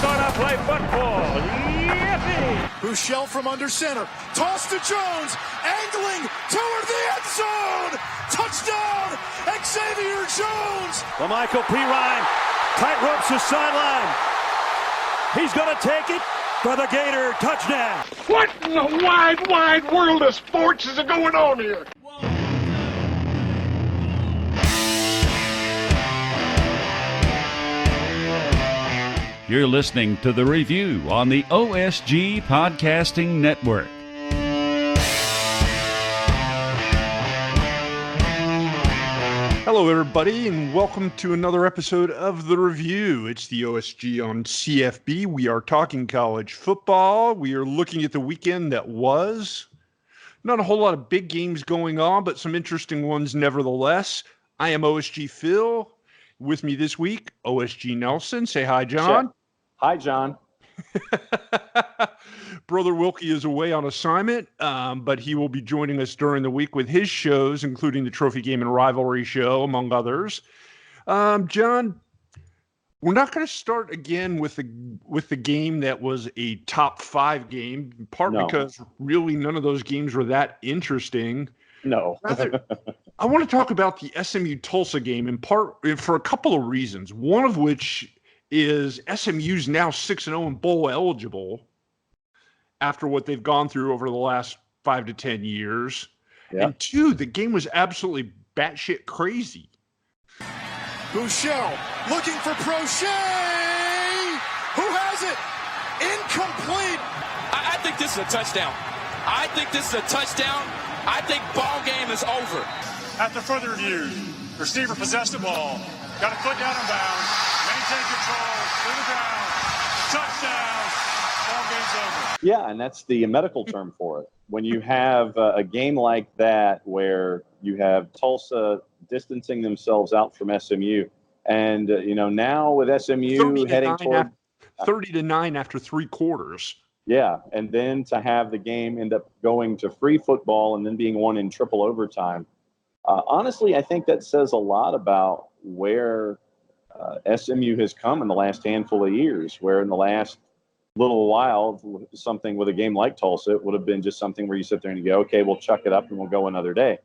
gonna play football. Yippee! Bouchel from under center. Toss to Jones. Angling toward the end zone. Touchdown, Xavier Jones. Michael P. Ryan tight ropes the sideline. He's gonna take it for the Gator touchdown. What in the wide, wide world of sports is going on here? You're listening to The Review on the OSG Podcasting Network. Hello, everybody, and welcome to another episode of The Review. It's the OSG on CFB. We are talking college football. We are looking at the weekend that was. Not a whole lot of big games going on, but some interesting ones nevertheless. I am OSG Phil. With me this week, OSG Nelson. Say hi, John. Hi, John. Brother Wilkie is away on assignment, but he will be joining us during the week with his shows, including the Trophy Game and Rivalry Show, among others. John, we're not going to start again with the game that was a top 5 game, in part because really none of those games were that interesting. No. Rather, I want to talk about the SMU Tulsa game in part for a couple of reasons. One of which is SMU's now 6-0 and bowl eligible after what they've gone through over the last 5 to 10 years. Yeah. And two, the game was absolutely batshit crazy. Bouchel looking for Prochet. Who has it? Incomplete. I think this is a touchdown. I think ball game is over. After further review, receiver possessed the ball, got a foot down in bounds, maintain control, through the ground, touchdown, ball game's over. Yeah, and that's the medical term for it. When you have a game like that where you have Tulsa distancing themselves out from SMU, and now with SMU heading toward 30-9 after 3 quarters. Yeah, and then to have the game end up going to free football and then being won in triple overtime. Honestly, I think that says a lot about where SMU has come in the last handful of years, where in the last little while, something with a game like Tulsa, it would have been just something where you sit there and you go, okay, we'll chuck it up and we'll go another day.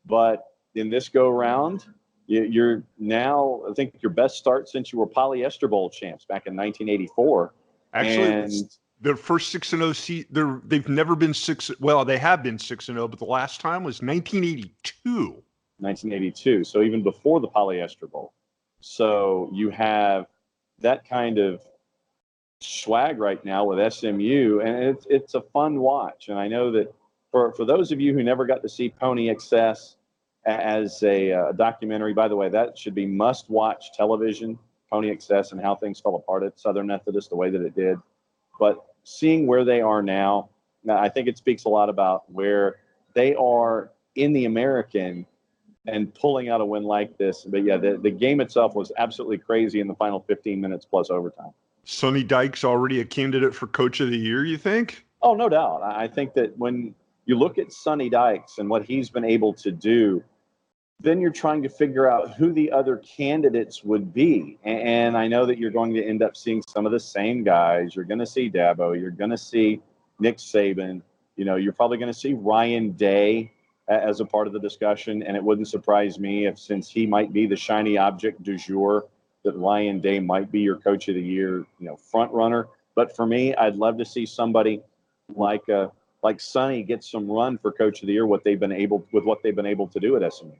But in this go-round, you're now, I think, your best start since you were Polyester Bowl champs back in 1984. Actually, their first 6-0 they've never been 6. Well, they have been 6-0, but the last time was 1982. 1982. So even before the Polyester Bowl. So you have that kind of swag right now with SMU, and it's a fun watch. And I know that for those of you who never got to see Pony Excess as a documentary, by the way, that should be must-watch television, Pony Excess and how things fell apart at Southern Methodist the way that it did. But seeing where they are now, I think it speaks a lot about where they are in the American and pulling out a win like this. But yeah, the game itself was absolutely crazy in the final 15 minutes plus overtime. Sonny Dykes already a candidate for Coach of the Year, you think? Oh, no doubt. I think that when you look at Sonny Dykes and what he's been able to do, then you're trying to figure out who the other candidates would be. And I know that you're going to end up seeing some of the same guys. You're going to see Dabo. You're going to see Nick Saban. You're probably going to see Ryan Day as a part of the discussion. And it wouldn't surprise me if, since he might be the shiny object du jour, that Ryan Day might be your Coach of the Year, front runner. But for me, I'd love to see somebody like Sonny get some run for Coach of the Year, what they've been able to do at SMU.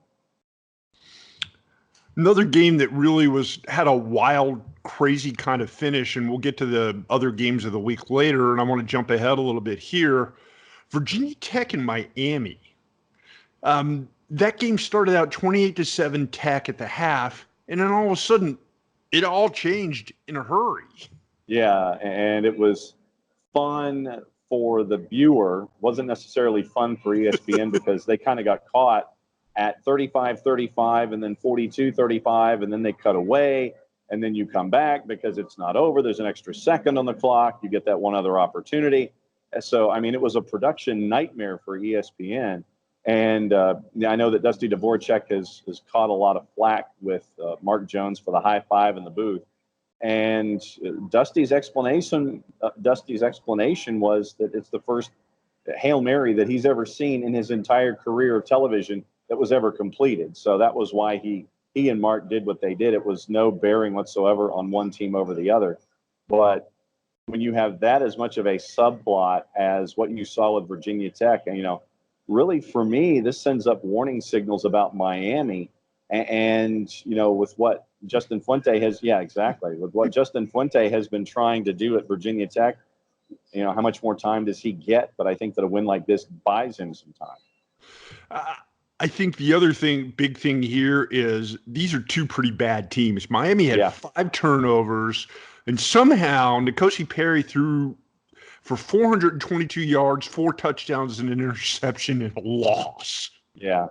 Another game that really had a wild, crazy kind of finish, and we'll get to the other games of the week later, and I want to jump ahead a little bit here. Virginia Tech and Miami. That game started out 28-7 Tech at the half, and then all of a sudden, it all changed in a hurry. Yeah, and it was fun for the viewer. Wasn't necessarily fun for ESPN because they kind of got caught at 35-35 and then 42-35, and then they cut away, and then you come back because it's not over. There's an extra second on the clock. You get that one other opportunity. So, I mean, it was a production nightmare for ESPN. And I know that Dusty Dvorak has caught a lot of flack with Mark Jones for the high five in the booth. And Dusty's explanation was that it's the first Hail Mary that he's ever seen in his entire career of television that was ever completed. So that was why he and Mark did what they did. It was no bearing whatsoever on one team over the other. But when you have that as much of a subplot as what you saw with Virginia Tech, and, really for me, this sends up warning signals about Miami. And, with what Justin Fuente with what Justin Fuente has been trying to do at Virginia Tech, how much more time does he get? But I think that a win like this buys him some time. I think the other big thing here is these are two pretty bad teams. Miami had 5 turnovers, and somehow N'Kosi Perry threw for 422 yards, 4 touchdowns, and an interception in a loss. Yeah.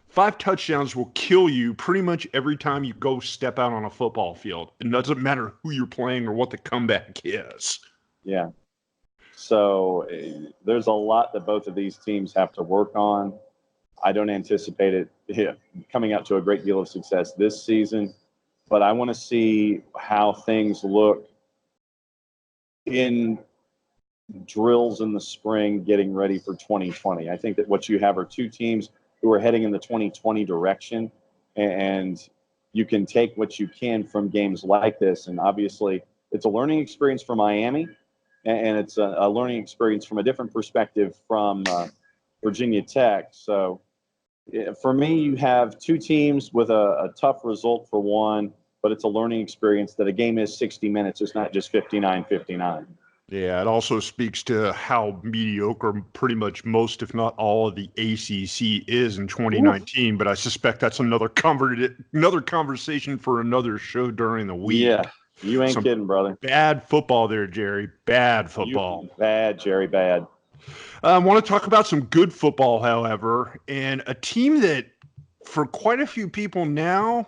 5 touchdowns will kill you pretty much every time you go step out on a football field. It doesn't matter who you're playing or what the comeback is. Yeah. So there's a lot that both of these teams have to work on. I don't anticipate it coming out to a great deal of success this season, but I want to see how things look in drills in the spring getting ready for 2020. I think that what you have are two teams who are heading in the 2020 direction, and you can take what you can from games like this. And obviously it's a learning experience for Miami, and it's a learning experience from a different perspective from Virginia Tech. So for me, you have two teams with a tough result for one, but it's a learning experience that a game is 60 minutes. It's not just 59-59. Yeah, it also speaks to how mediocre pretty much most, if not all, of the ACC is in 2019. Oof. But I suspect that's another conversation for another show during the week. Yeah, you ain't kidding, brother. Bad football there, Jerry. Bad football. Bad, Jerry, bad. I want to talk about some good football, however, and a team that for quite a few people now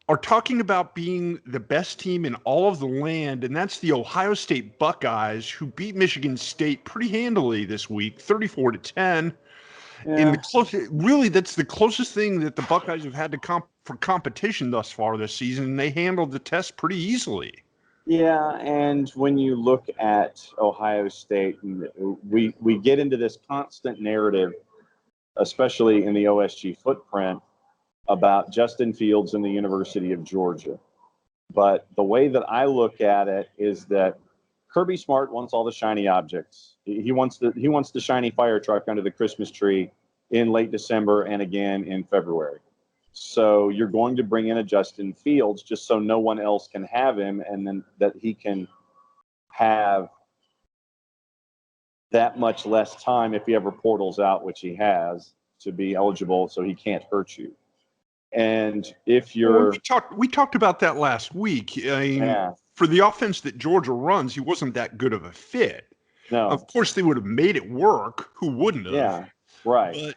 are talking about being the best team in all of the land, and that's the Ohio State Buckeyes, who beat Michigan State pretty handily this week, 34-10. Yeah. Really, that's the closest thing that the Buckeyes have had for competition thus far this season, and they handled the test pretty easily. Yeah, and when you look at Ohio State, we get into this constant narrative, especially in the OSG footprint, about Justin Fields and the University of Georgia. But the way that I look at it is that Kirby Smart wants all the shiny objects. He wants the shiny fire truck under the Christmas tree in late December and again in February. So you're going to bring in a Justin Fields just so no one else can have him, and then that he can have that much less time if he ever portals out, which he has, to be eligible so he can't hurt you. And if you're we talked about that last week. I mean, for the offense that Georgia runs, he wasn't that good of a fit. No. Of course, they would have made it work. Who wouldn't have? Yeah, right. But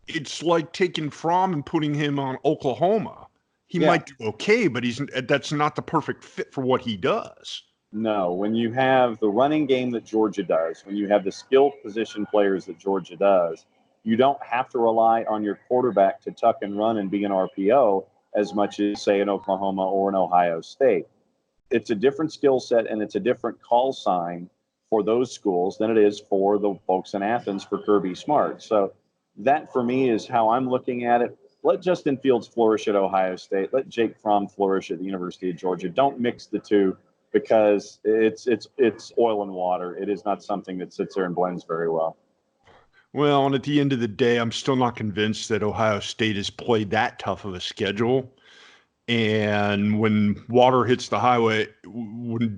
it's like taking Fromm and putting him on Oklahoma. He might do okay, but that's not the perfect fit for what he does. No, when you have the running game that Georgia does, when you have the skilled position players that Georgia does, you don't have to rely on your quarterback to tuck and run and be an RPO as much as, say, an Oklahoma or an Ohio State. It's a different skill set, and it's a different call sign for those schools than it is for the folks in Athens for Kirby Smart. So that, for me, is how I'm looking at it. Let Justin Fields flourish at Ohio State. Let Jake Fromm flourish at the University of Georgia. Don't mix the two, because it's oil and water. It is not something that sits there and blends very well. Well, and at the end of the day, I'm still not convinced that Ohio State has played that tough of a schedule. And when water hits the highway, when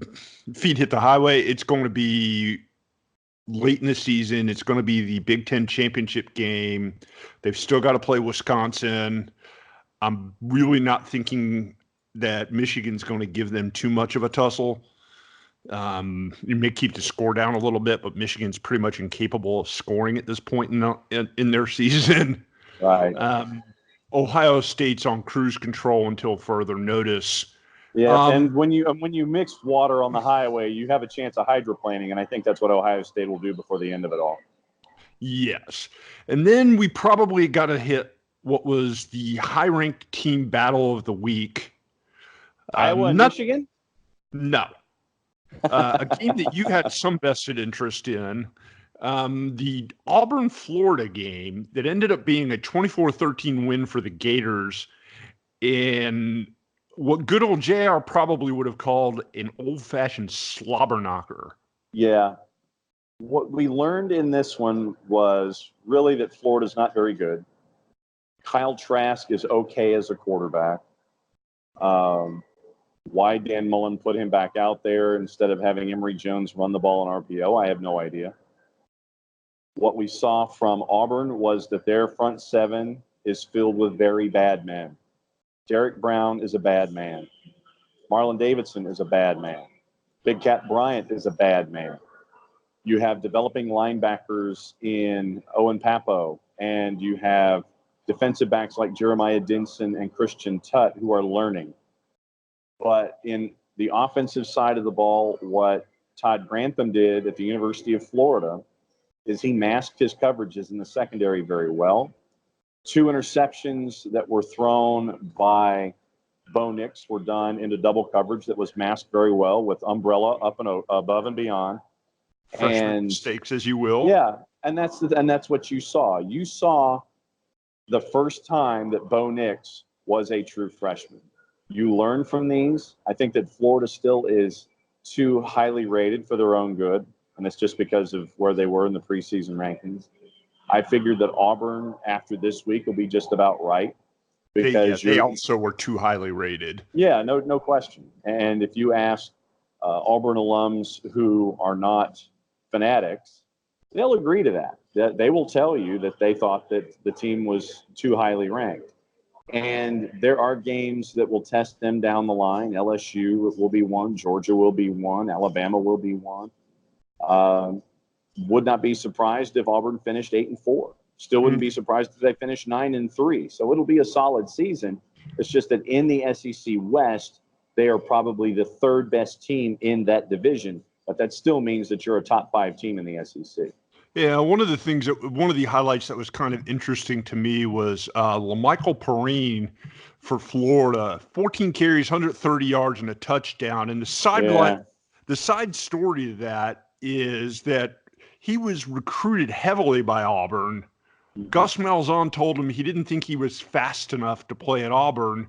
feet hit the highway, it's going to be late in the season. It's going to be the Big Ten championship game. They've still got to play Wisconsin. I'm really not thinking that Michigan's going to give them too much of a tussle. You may keep the score down a little bit, but Michigan's pretty much incapable of scoring at this point in their season. Right. Ohio State's on cruise control until further notice. Yeah, and when you mix water on the highway, you have a chance of hydroplaning, and I think that's what Ohio State will do before the end of it all. Yes. And then we probably got to hit what was the high-ranked team battle of the week. Iowa and Michigan? No. A game that you had some vested interest in, the Auburn-Florida game that ended up being a 24-13 win for the Gators in what good old JR probably would have called an old-fashioned slobber knocker. Yeah. What we learned in this one was really that Florida's not very good. Kyle Trask is okay as a quarterback. Why Dan Mullen put him back out there instead of having Emory Jones run the ball in RPO, I have no idea. What we saw from Auburn was that their front seven is filled with very bad men. Derek Brown is a bad man. Marlon Davidson is a bad man. Big Cat Bryant is a bad man. You have developing linebackers in Owen Papo, and you have defensive backs like Jeremiah Dinson and Christian Tutt who are learning. But in the offensive side of the ball, what Todd Grantham did at the University of Florida is he masked his coverages in the secondary very well. 2 interceptions that were thrown by Bo Nix were done into double coverage that was masked very well with umbrella up and above and beyond. Freshman mistakes, as you will. Yeah, and that's what you saw. You saw the first time that Bo Nix was a true freshman. You learn from these. I think that Florida still is too highly rated for their own good, and it's just because of where they were in the preseason rankings. I figured that Auburn, after this week, will be just about right. Because they also were too highly rated. Yeah, no question. And if you ask Auburn alums who are not fanatics, they'll agree to that. They will tell you that they thought that the team was too highly ranked. And there are games that will test them down the line. LSU will be one. Georgia will be one. Alabama will be one. Would not be surprised if Auburn finished 8-4. Still wouldn't be surprised if they finished 9-3. So it'll be a solid season. It's just that in the SEC West, they are probably the third best team in that division. But that still means that you're a top 5 team in the SEC. Yeah, one of the highlights that was kind of interesting to me was LaMichael Perrine for Florida, 14 carries, 130 yards, and a touchdown. And the side story to that is that he was recruited heavily by Auburn. Gus Malzahn told him he didn't think he was fast enough to play at Auburn,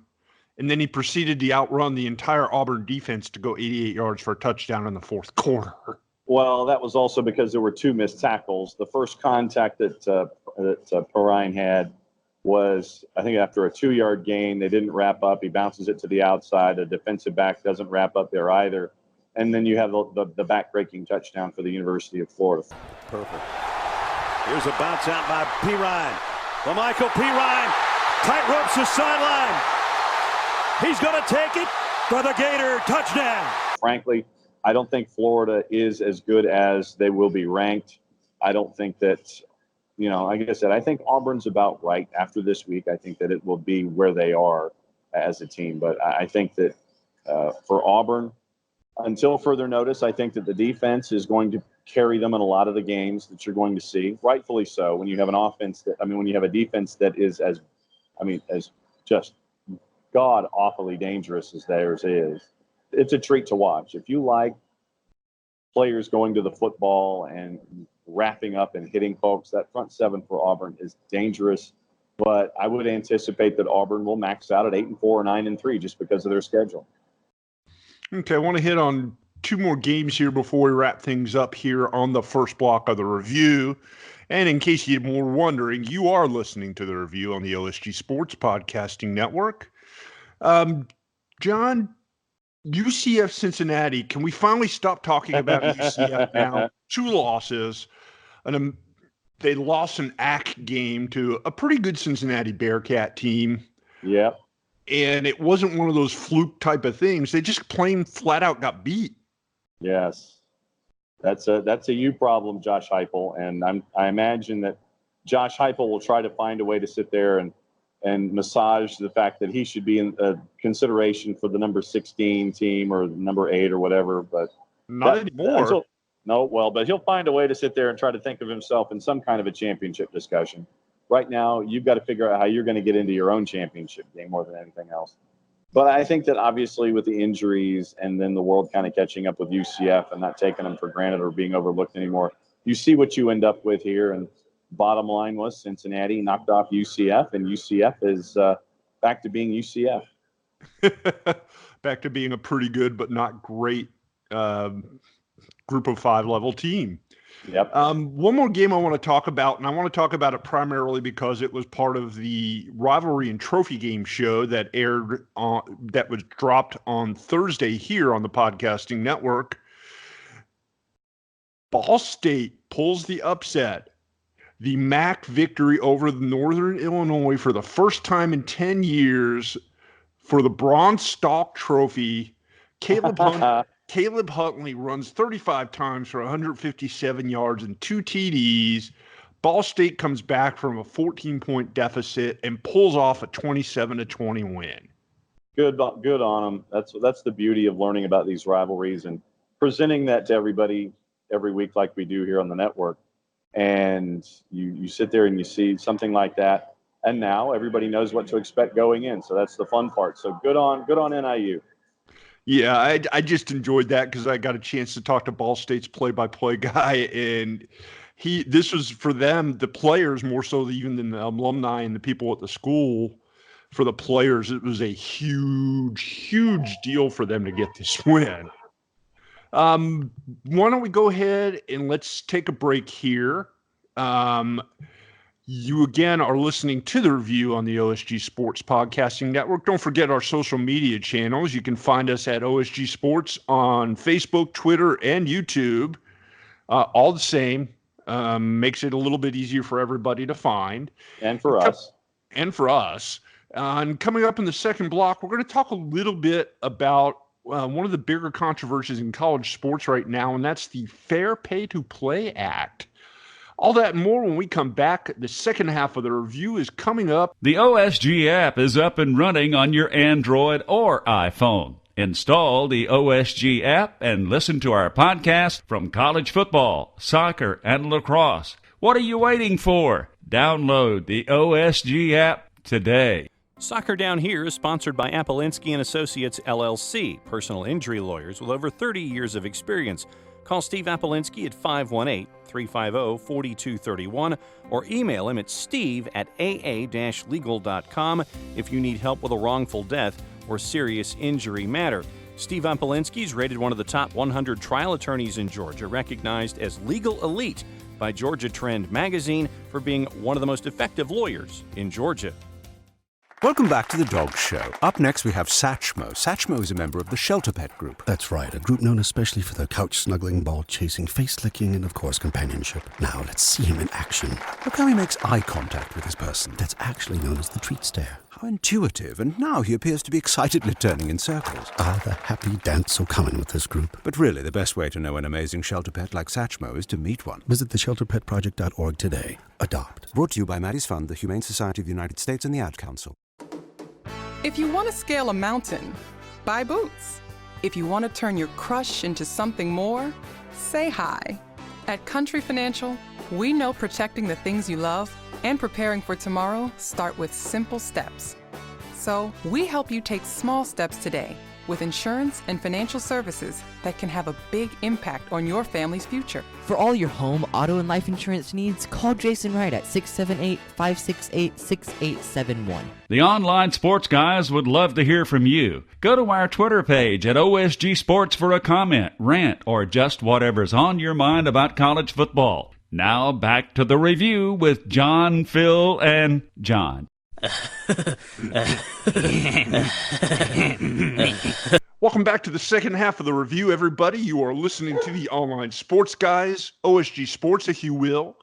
and then he proceeded to outrun the entire Auburn defense to go 88 yards for a touchdown in the fourth quarter. Well, that was also because there were 2 missed tackles. The first contact that Perrine had was, I think, after a 2-yard gain. They didn't wrap up. He bounces it to the outside. A defensive back doesn't wrap up there either. And then you have the back-breaking touchdown for the University of Florida. Perfect. Here's a bounce out by Perrine. LaMichael Perrine tight ropes the sideline. He's going to take it for the Gator touchdown. Frankly, I don't think Florida is as good as they will be ranked. I don't think that, like I said, I think Auburn's about right after this week. I think that it will be where they are as a team. But I think that for Auburn, until further notice, I think that the defense is going to carry them in a lot of the games that you're going to see, rightfully so. When you have when you have a defense that is as just god awfully dangerous as theirs is, it's a treat to watch. If you like players going to the football and wrapping up and hitting folks, that front seven for Auburn is dangerous. But I would anticipate that Auburn will max out at 8-4 or 9-3 just because of their schedule. Okay, I want to hit on 2 more games here before we wrap things up here on the first block of the review. And in case you were wondering, you are listening to the review on the OSG Sports Podcasting Network. John, UCF Cincinnati, can we finally stop talking about UCF now? 2 losses, and they lost an ACC game to a pretty good Cincinnati Bearcat team. Yep. And it wasn't one of those fluke type of things. They just plain flat out got beat. Yes. That's a you problem, Josh Heupel. And I imagine that Josh Heupel will try to find a way to sit there and massage the fact that he should be in consideration for the number 16 team or number 8 or whatever. But not anymore. But he'll find a way to sit there and try to think of himself in some kind of a championship discussion. Right now, you've got to figure out how you're going to get into your own championship game more than anything else. But I think that obviously with the injuries and then the world kind of catching up with UCF and not taking them for granted or being overlooked anymore, you see what you end up with here. And bottom line was Cincinnati knocked off UCF, and UCF is back to being UCF. Back to being a pretty good but not great group of 5 level team. Yep. One more game I want to talk about, and I want to talk about it primarily because it was part of the rivalry and trophy game show that aired that was dropped on Thursday here on the Podcasting Network. Ball State pulls the upset. The MAC victory over Northern Illinois for the first time in 10 years for the Bronze Stalk Trophy. Caleb Huntley runs 35 times for 157 yards and 2 TDs. Ball State comes back from a 14-point deficit and pulls off a 27-20 win. Good on them. That's the beauty of learning about these rivalries and presenting that to everybody every week like we do here on the network. And you sit there and you see something like that, and now everybody knows what to expect going in. So that's the fun part. So good on NIU. Yeah, I just enjoyed that because I got a chance to talk to Ball State's play-by-play guy, and this was for them, the players, more so even than the alumni and the people at the school. For the players, it was a huge, huge deal for them to get this win. Why don't we go ahead and let's take a break here. You again are listening to the review on the OSG Sports Podcasting Network. Don't forget our social media channels. You can find us at OSG Sports on Facebook, Twitter, and YouTube. All the same. Makes it a little bit easier for everybody to find. And for us. And coming up in the second block, we're going to talk a little bit about one of the bigger controversies in college sports right now, and that's the Fair Pay to Play Act. All that and more when we come back. The second half of the review is coming up. The OSG app is up and running on your Android or iPhone. Install the OSG app and listen to our podcast from college football, soccer, and lacrosse. What are you waiting for? Download the OSG app today. Soccer Down Here is sponsored by Apolinsky & Associates, LLC, personal injury lawyers with over 30 years of experience. Call Steve Apolinsky at 518-350-4231 or email him at steve@aa-legal.com if you need help with a wrongful death or serious injury matter. Steve Apolinsky is rated one of the top 100 trial attorneys in Georgia, recognized as Legal Elite by Georgia Trend magazine for being one of the most effective lawyers in Georgia. Welcome back to The Dog Show. Up next, we have Satchmo. Satchmo is a member of the Shelter Pet Group. That's right, a group known especially for their couch-snuggling, ball-chasing, face-licking, and, of course, companionship. Now, let's see him in action. Look how he makes eye contact with his person. That's actually known as the treat stare. How intuitive, and now he appears to be excitedly turning in circles. Ah, the happy dance so common with this group. But really, the best way to know an amazing shelter pet like Satchmo is to meet one. Visit theshelterpetproject.org today. Adopt. Brought to you by Maddie's Fund, the Humane Society of the United States, and the Ad Council. If you want to scale a mountain, buy boots. If you want to turn your crush into something more, say hi. At Country Financial, we know protecting the things you love and preparing for tomorrow start with simple steps. So we help you take small steps today with insurance and financial services that can have a big impact on your family's future. For all your home, auto, and life insurance needs, call Jason Wright at 678-568-6871. The online sports guys would love to hear from you. Go to our Twitter page at OSG Sports for a comment, rant, or just whatever's on your mind about college football. Now back to the review with John, Phil, and John. Welcome back to the second half of the review, everybody. You are listening to the online sports guys, OSG Sports, if you will.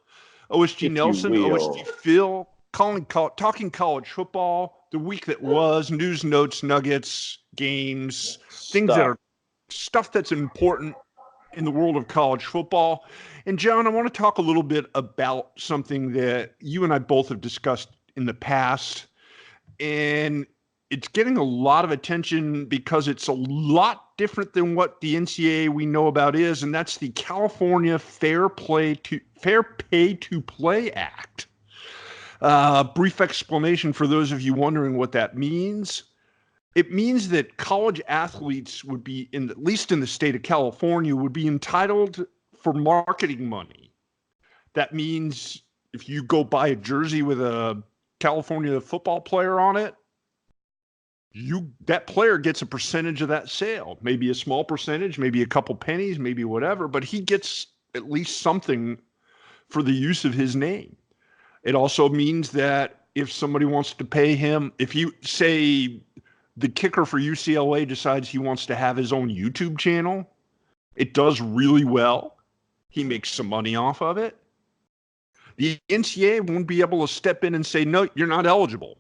OSG Nelson, OSG Phil, talking college football, the week that was, news, notes, nuggets, games, things that are stuff that's important in the world of college football. And John, I want to talk a little bit about something that you and I both have discussed in the past, and it's getting a lot of attention because it's a lot different than what the NCAA we know about is, and that's the California Fair Pay to Play Act. Brief explanation for those of you wondering what that means. It means that college athletes would be, at least in the state of California, would be entitled for marketing money. That means if you go buy a jersey with a California football player on it, that player gets a percentage of that sale. Maybe a small percentage, maybe a couple pennies, maybe whatever, but he gets at least something for the use of his name. It also means that if somebody wants to pay him, if you say the kicker for UCLA decides he wants to have his own YouTube channel, it does really well. He makes some money off of it. The NCAA won't be able to step in and say, no, you're not eligible.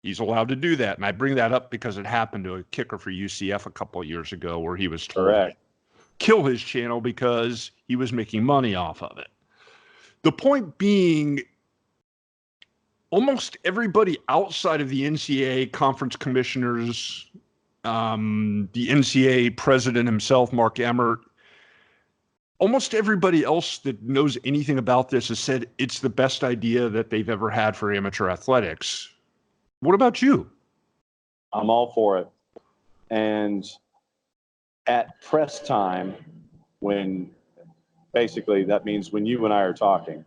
He's allowed to do that. And I bring that up because it happened to a kicker for UCF a couple of years ago where he was told to kill his channel because he was making money off of it. The point being, almost everybody outside of the NCAA conference commissioners, the NCAA president himself, Mark Emmert, almost everybody else that knows anything about this has said it's the best idea that they've ever had for amateur athletics. What about you? I'm all for it. And at press time, when basically that means when you and I are talking,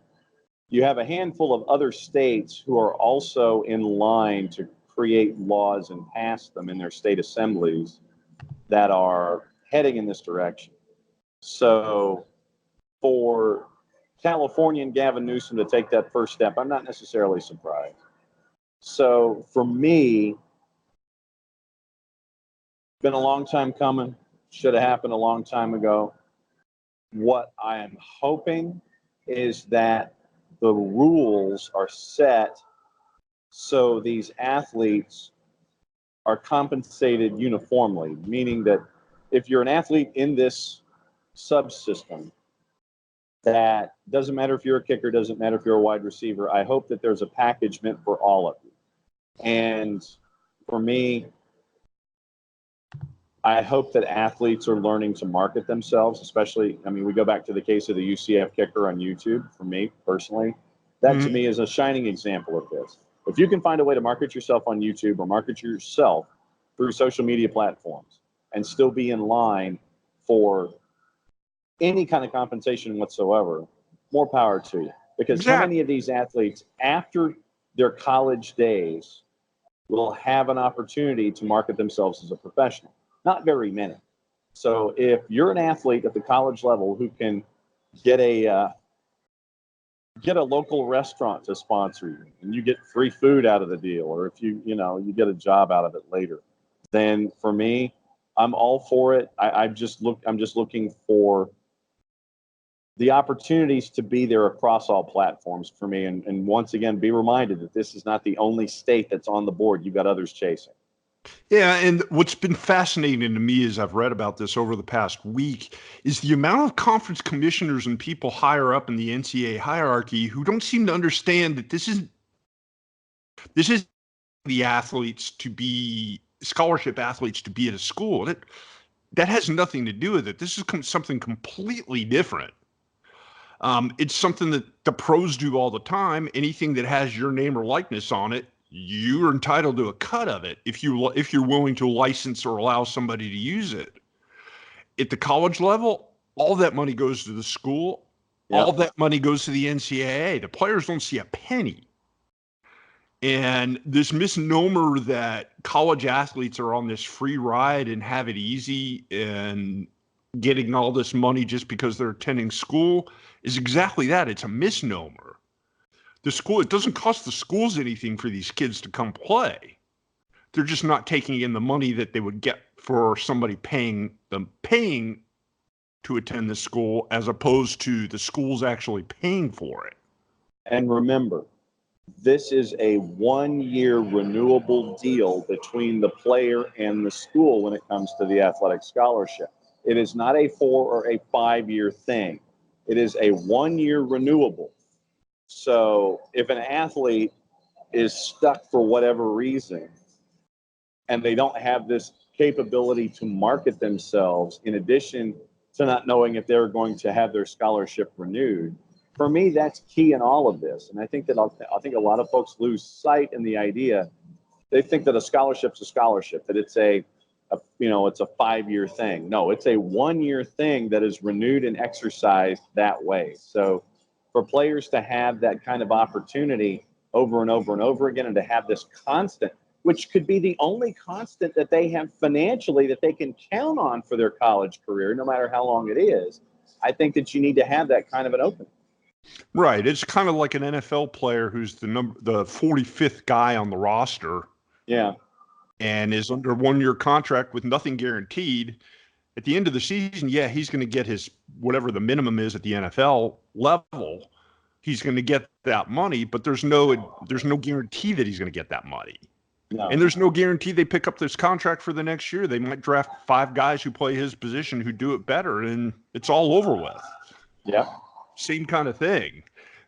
you have a handful of other states who are also in line to create laws and pass them in their state assemblies that are heading in this direction. So for California and Gavin Newsom to take that first step, I'm not necessarily surprised. So for me, been a long time coming, should have happened a long time ago. What I am hoping is that the rules are set so these athletes are compensated uniformly, meaning that if you're an athlete in this subsystem, that doesn't matter if you're a kicker, doesn't matter if you're a wide receiver. I hope that there's a package meant for all of you. And for me, I hope that athletes are learning to market themselves, especially, I mean, we go back to the case of the UCF kicker on YouTube. For me personally, that to me is a shining example of this. If you can find a way to market yourself on YouTube or market yourself through social media platforms and still be in line for any kind of compensation whatsoever, more power to you. Because how many of these athletes after their college days will have an opportunity to market themselves as a professional? Not very many. So if you're an athlete at the college level who can get a local restaurant to sponsor you and you get free food out of the deal, or if you get a job out of it later, then for me, I'm all for it. I'm just looking for the opportunities to be there across all platforms for me. And once again, be reminded that this is not the only state that's on the board. You've got others chasing. Yeah, and what's been fascinating to me as I've read about this over the past week is the amount of conference commissioners and people higher up in the NCAA hierarchy who don't seem to understand that this is the athletes to be scholarship athletes to be at a school. That has nothing to do with it. This is something completely different. It's something that the pros do all the time. Anything that has your name or likeness on it, you're entitled to a cut of it if you're willing to license or allow somebody to use it. At the college level, all that money goes to the school. Yep. All that money goes to the NCAA. The players don't see a penny. And this misnomer that college athletes are on this free ride and have it easy and getting all this money just because they're attending school is exactly that. It's a misnomer. It doesn't cost the schools anything for these kids to come play. They're just not taking in the money that they would get for somebody paying to attend the school, as opposed to the schools actually paying for it. And remember, this is a 1-year renewable deal between the player and the school when it comes to the athletic scholarship. It is not a 4 or a 5-year thing. It is a 1-year renewable. So if an athlete is stuck for whatever reason and they don't have this capability to market themselves, in addition to not knowing if they're going to have their scholarship renewed, for me, that's key in all of this. And I think a lot of folks lose sight in the idea They think that a scholarship's a scholarship, that it's it's a 5-year thing. No, it's a 1-year thing that is renewed and exercised that way. So for players to have that kind of opportunity over and over and over again, and to have this constant, which could be the only constant that they have financially that they can count on for their college career, no matter how long it is, I think that you need to have that kind of an opening. Right. It's kind of like an NFL player who's the 45th guy on the roster. Yeah. And is under a 1-year contract with nothing guaranteed. At the end of the season, yeah, he's going to get his whatever the minimum is at the NFL level. He's going to get that money, but there's no guarantee that he's going to get that money. No. And there's no guarantee they pick up this contract for the next year. They might draft 5 guys who play his position who do it better, and it's all over with. Yeah. Same kind of thing.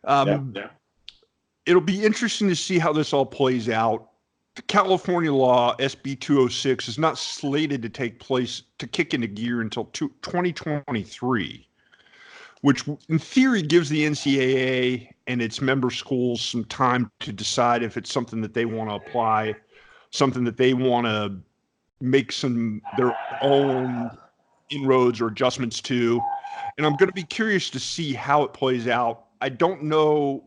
Yeah. It'll be interesting to see how this all plays out. The California law, SB 206, is not slated to kick into gear until 2023, which in theory gives the NCAA and its member schools some time to decide if it's something that they want to apply, something that they want to make their own inroads or adjustments to. And I'm going to be curious to see how it plays out. I don't know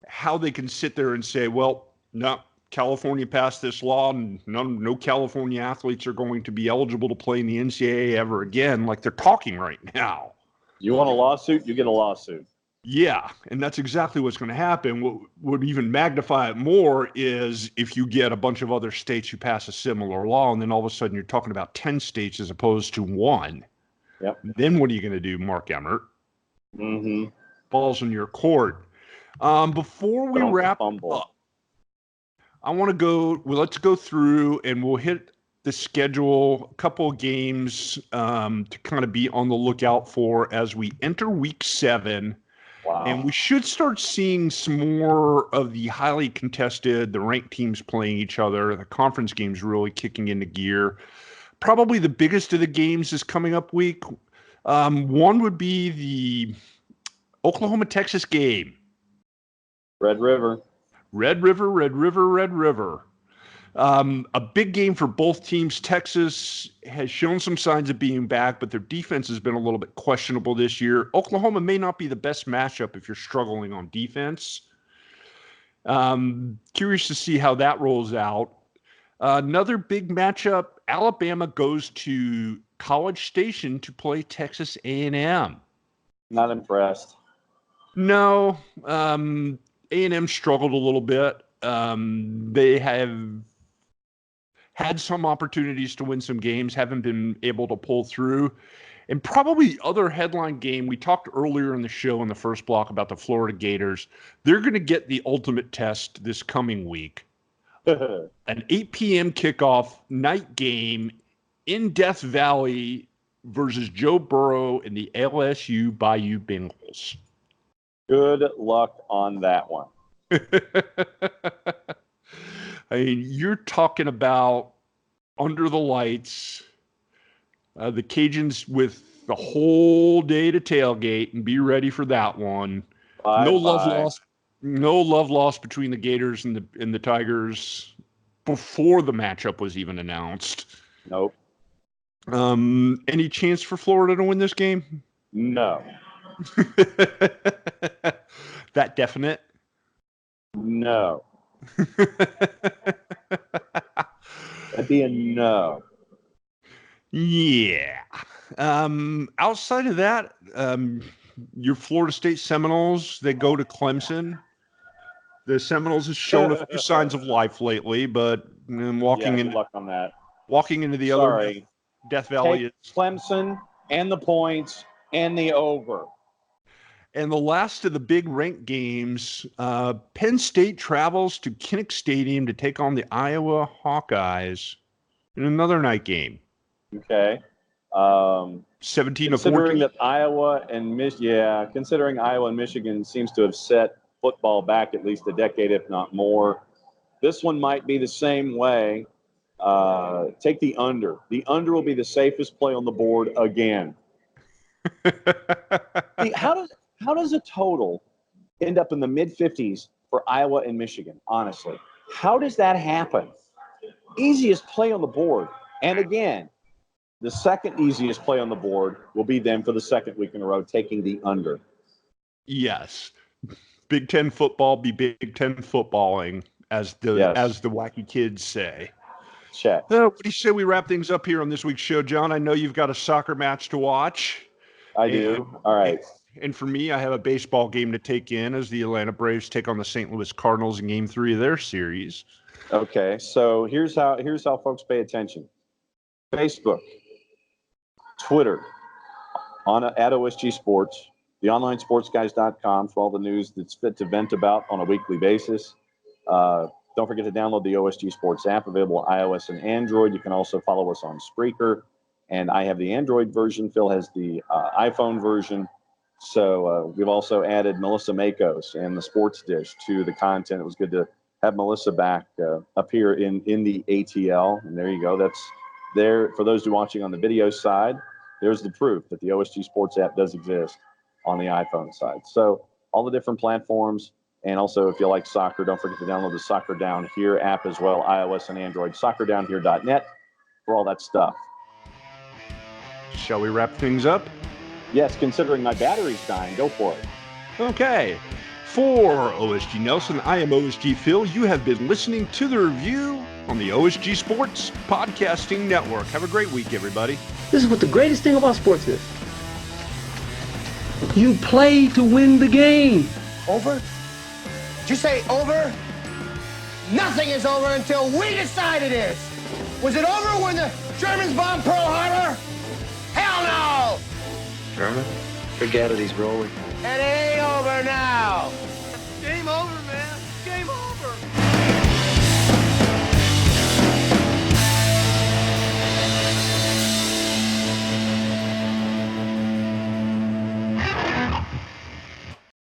how they can sit there and say, well, no, California passed this law and no California athletes are going to be eligible to play in the NCAA ever again, like they're talking right now. You want a lawsuit, you get a lawsuit. Yeah, and that's exactly what's going to happen. What would even magnify it more is if you get a bunch of other states who pass a similar law, and then all of a sudden you're talking about 10 states as opposed to 1. Yep. Then what are you going to do, Mark Emmert? Mm-hmm. Balls in your court. Before we wrap up, I want to let's go through and we'll hit the schedule, a couple of games to kind of be on the lookout for as we enter week 7. Wow. And we should start seeing some more of the highly contested, the ranked teams playing each other, the conference games really kicking into gear. Probably the biggest of the games is coming up week. One would be the Oklahoma-Texas game. Red River. A big game for both teams. Texas has shown some signs of being back, but their defense has been a little bit questionable this year. Oklahoma may not be the best matchup if you're struggling on defense. Curious to see how that rolls out. Another big matchup, Alabama goes to College Station to play Texas A&M. Not impressed. No, A&M struggled a little bit. They have had some opportunities to win some games, haven't been able to pull through. And probably the other headline game, we talked earlier in the show in the first block about the Florida Gators. They're going to get the ultimate test this coming week. An 8 p.m. kickoff night game in Death Valley versus Joe Burrow and the LSU Bayou Bengals. Good luck on that one. I mean, you're talking about under the lights, the Cajuns with the whole day to tailgate and be ready for that one. No love lost between the Gators and the Tigers before the matchup was even announced. Nope. Any chance for Florida to win this game? No. That definite? No. That'd be a no. Yeah. Outside of that, your Florida State Seminoles, they go to Clemson. The Seminoles has shown a few signs of life lately, but good luck on that. Walking into the other Death Valley. Take Clemson and the points and the over. And the last of the big ranked games, Penn State travels to Kinnick Stadium to take on the Iowa Hawkeyes in another night game. Okay. 17 to 14. Considering Iowa and Michigan seems to have set football back at least a decade, if not more. This one might be the same way. Take the under. The under will be the safest play on the board again. How does a total end up in the mid-50s for Iowa and Michigan? Honestly, How does that happen? Easiest play on the board. And again, the second easiest play on the board will be them for the second week in a row taking the under. Yes. Big Ten football be Big Ten footballing, as the wacky kids say. Check. What do you say we wrap things up here on this week's show, John? I know you've got a soccer match to watch. I do. All right. And for me, I have a baseball game to take in as the Atlanta Braves take on the St. Louis Cardinals in Game 3 of their series. Okay, so here's how folks pay attention. Facebook, Twitter, at OSG Sports, the onlinesportsguys.com for all the news that's fit to vent about on a weekly basis. Don't forget to download the OSG Sports app, available on iOS and Android. You can also follow us on Spreaker, and I have the Android version. Phil has the iPhone version. So we've also added Melissa Makos and the Sports Dish to the content. It was good to have Melissa back up here in the ATL. And there you go. That's there. For those who are watching on the video side, there's the proof that the OSG Sports app does exist on the iPhone side. So all the different platforms. And also, if you like soccer, don't forget to download the Soccer Down Here app as well, iOS and Android, soccerdownhere.net for all that stuff. Shall we wrap things up? Yes, considering my battery's dying, go for it. Okay. For OSG Nelson, I am OSG Phil. You have been listening to the review on the OSG Sports Podcasting Network. Have a great week, everybody. This is what the greatest thing about sports is. You play to win the game. Over? Did you say over? Nothing is over until we decide it is. Was it over when the Germans bombed Pearl Harbor? Hell no! German? Forget it, he's rolling. And it ain't over now. Game over, man.